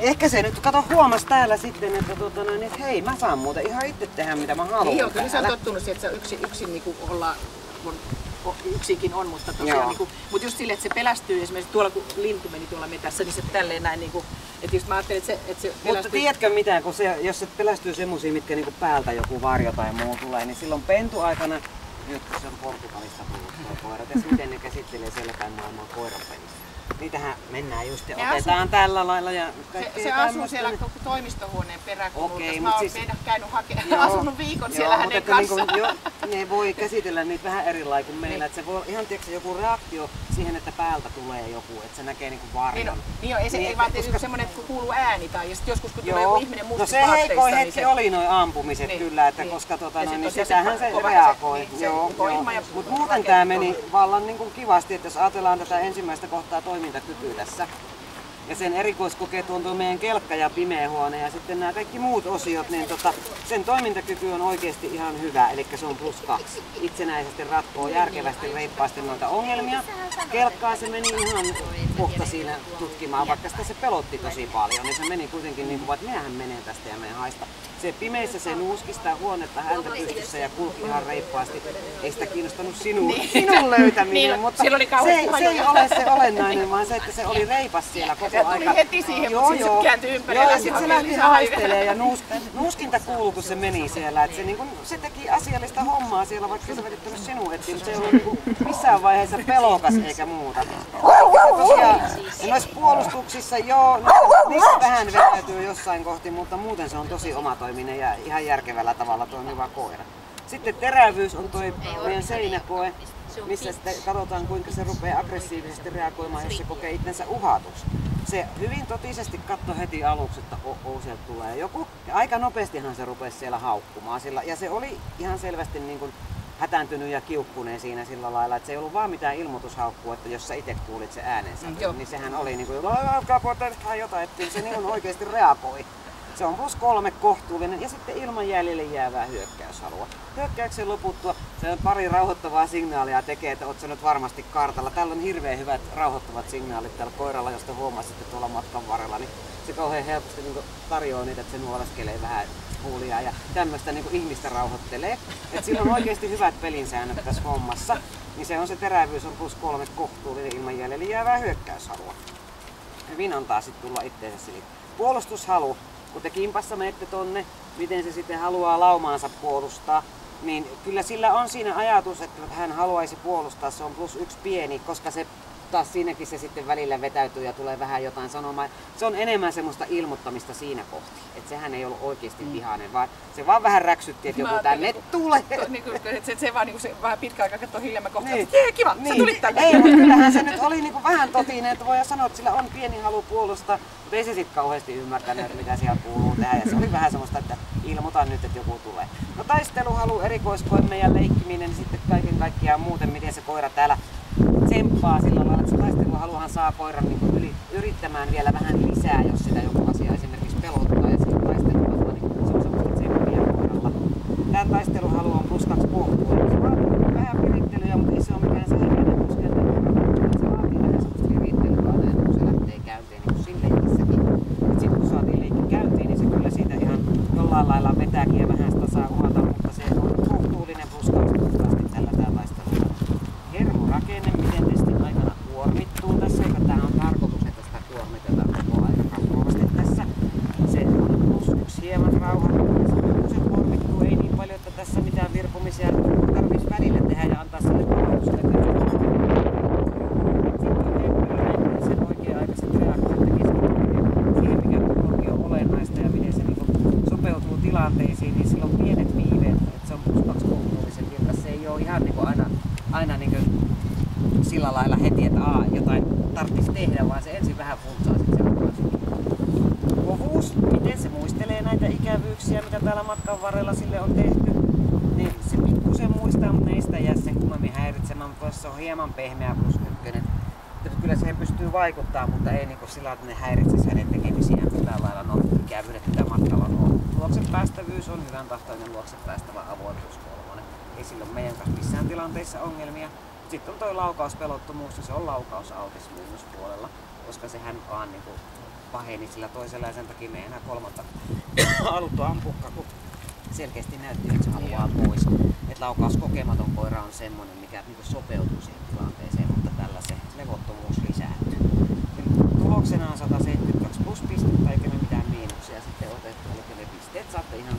Ehkä se nyt huomas täällä sitten, että hei, mä saan muuten ihan itse tehdä mitä mä haluan. Niin, kyllä se on tottunut siihen, että se yksin niinku ollaan, yksikin on, mutta tosiaan niinku, mut just silleen, että se pelästyy esimerkiksi tuolla kun lintu meni tuolla metässä, niin se tälleen näin niinku, että just mä ajattelin, että se pelästyy. Mutta tiedätkö mitään, kun jos se pelästyy semmosia, mitkä niinku päältä joku varjo tai muu tulee, niin silloin pentuaikana, nyt se on Portugalista tullut tuo koira, ja miten ne käsittelee siellä päin maailmaa koiranpelissä. Niitähän mennään just ja otetaan tällä lailla ja kaikkea. Se asuu siellä toimistohuoneen peräkulmassa. Mä oon käynyt asunut viikon siellä hänen kanssaan. Ne voi käsitellä niitä vähän eri lailla kuin meillä. Se voi ihan tiedätkö, joku reaktio siihen, että päältä tulee joku, että se näkee niinku varjon. Niin ei vaan tietysti semmonen, että kun kuuluu ääni tai just joskus kun tulee joku ihminen mustissa vaatteissa. No se heikoi hetki oli noi ampumiset kyllä, että koska niin sitähän se reagoi. Mutta muuten tää meni vallan niinku kivasti, että jos ajatellaan tätä ensimmäistä kohtaa toimintakykyä tässä. Ja sen erikoiskokeet on tuo meidän kelkka ja pimeä huone ja sitten nämä kaikki muut osiot, niin sen toimintakyky on oikeasti ihan hyvä, eli se on +2. Itsenäisesti ratkoo järkevästi, reippaasti noita ongelmia. Kelkkaa se meni ihan kohta siinä tutkimaan, vaikka sitä se pelotti tosi paljon, niin se meni kuitenkin niin kuin, että minähän menen tästä ja menen haista. Se pimeissä se nuuski sitä huonetta häntä pystyssä ja kulki ihan reippaasti. Ei sitä kiinnostanut sinun löytäminen, mutta se ei ole se olennainen, vaan se, että se oli reipas siellä koko aika. Tuli heti siihen, mutta siis se kääntyi ympärillä. Ja sitten se lähti haistelemaan ja nuuskinta kuului, kun se meni siellä. Että se teki asiallista hommaa siellä, vaikka se välittänyt sinun etsiin, mutta se ei ollut niinku missään vaiheessa pelokas eikä muuta. Ja noissa puolustuksissa niistä vähän vetäytyy jossain kohti, mutta muuten se on tosi omatoiminen ja ihan järkevällä tavalla toimiva koira. Sitten terävyys on tuo meidän seinäkoe, missä sitten katsotaan kuinka se rupeaa aggressiivisesti reagoimaan, jos se kokee itsensä uhatuksi. Se hyvin totisesti katsoi heti aluksi, että sieltä tulee joku. Ja aika nopeastihan se rupesi siellä haukkumaan. Ja se oli ihan selvästi niin kuin hätääntynyt ja kiukkuneen siinä sillä lailla, että se ei ollut vaan mitään ilmoitushaukkua, että jos sä itse kuulit sen äänensä, niin sehän oli niin kuin, jotain, että se niin oikeasti reagoi. Se on +3 kohtuullinen ja sitten ilman jäljelle jäävää hyökkäyshalua. Hyökkäyksen loputtua se on pari rauhoittavaa signaalia tekee, että oot sä nyt varmasti kartalla. Täällä on hirveän hyvät rauhoittavat signaalit tällä koiralla, josta huomasitte tuolla matkan varrella. Niin se kauhean helposti niin tarjoaa niitä, että se nuoleskelee vähän huulia ja tämmöistä niin ihmistä rauhoittelee. Et sillä on oikeasti hyvät pelinsäännöt tässä hommassa. Niin se on se terävyys on +3 kohtuullinen ilman jäljelle jäävää hyökkäyshalua. Hyvin antaa sitten tulla itteensä siliin. Puolustushalu. Kun te kimpassa menette tonne, miten se sitten haluaa laumaansa puolustaa, niin kyllä sillä on siinä ajatus, että hän haluaisi puolustaa, se on +1 pieni, koska se taas siinäkin se sitten välillä vetäytyy ja tulee vähän jotain sanomaan. Se on enemmän semmoista ilmoittamista siinä kohti, että sehän ei ollut oikeasti vihainen, vaan se vaan vähän räksytti, että joku tänne tulee. Se vaan niinku se vähän pitkä aika katsoo hiljemmin kohtaa, että kiva, sä tulit tänne. Ei, mutta kyllähän se nyt oli niinku vähän totinen, että voidaan sanoa, että sillä on pieni halu puolustaa, mutta ei se sitten kauheasti ymmärtänyt, mitä siellä kuuluu tehdä. Ja se oli vähän semmoista, että ilmoitan nyt, että joku tulee. No taisteluhalu, erikoiskoemme ja leikkiminen, niin sitten kaiken kaikkiaan muuten, miten se koira täällä tsemppaa sillä lailla, että se taisteluhaluhan saa koiran niin yrittämään vielä vähän lisää, jos sitä joku asia esimerkiksi pelottaa. Ja sitten taisteluhalu, niin se on semmoista tsemppia koiralla. Tämän taisteluhalu on +2 kohtuullinen. Se vaatii vähän virittelyä, mutta ei se ole mikään sähköinen muskelta. Se vaatii vähän semmoista virittelyä aina, kun se lähtee käyntiin, niin kuin siinä leikissäkin. Sitten kun saatiin leikki käyntiin, niin se kyllä siitä ihan jollain lailla vetääkin ja vähän sitä saa uhata, mutta se on kohtuullinen +2 puhtaasti tällä taistelulla. Hermorakenne, miten te sitten aikana kuormittuu tässä, eikä tämä on tarkoitus, että sitä kuormitetaan koko ajan kasvavasti tässä. Se on +1 hieman rauhallinen, se kuormittuu ei niin paljon, että tässä mitään virpumisia tarvitsisi välillä tehdä ja antaa sille palvelukselle. Sitten on temppelyinen, sen oikea-aikaiset reaktiot tekisivät siihen, mikä on olennaista ja miten se sopeutuu tilanteisiin, niin sillä on pienet viiveet, että se on +2 kohtuullisen vilkas. Se ei ole ihan aina niin sillä lailla heti, että jotain tarvitsisi tehdä, vaan se ensin vähän funtsaa sitten seuraavaksi. Kovuus, miten se muistelee näitä ikävyyksiä, mitä täällä matkan varrella sille on tehty, niin se pikkusen muistaa, mutta ei sitä jää sen kummemmin häiritsemään, mutta se on hieman pehmeä +1. Kyllä siihen pystyy vaikuttaa, mutta ei niin sillä että ne häiritsisi hänen tekemisiään millään lailla ikävyydet, mitä matkalla on. Luoksen päästävyys on hyvän tahtoinen luoksen päästävä avoin +3. Ei sillä ole meidän kanssa missään tilanteissa ongelmia. Sitten on tuo laukauspelottomuus ja se on laukausautismi myös puolella, koska sehän vaan niinku paheni sillä toisella ja sen takia me ei enää kolmatta haluttu ampukka, kun selkeästi näytti, että se haluaa pois. Et laukauskokematon koira on semmonen, mikä niinku sopeutuu siihen tilanteeseen, mutta tällä se levottomuus lisääntyy. Tuloksena on 172 plus pistettä eikä me mitään miinuksia sitten otettu, eli ne pisteet saatte ihan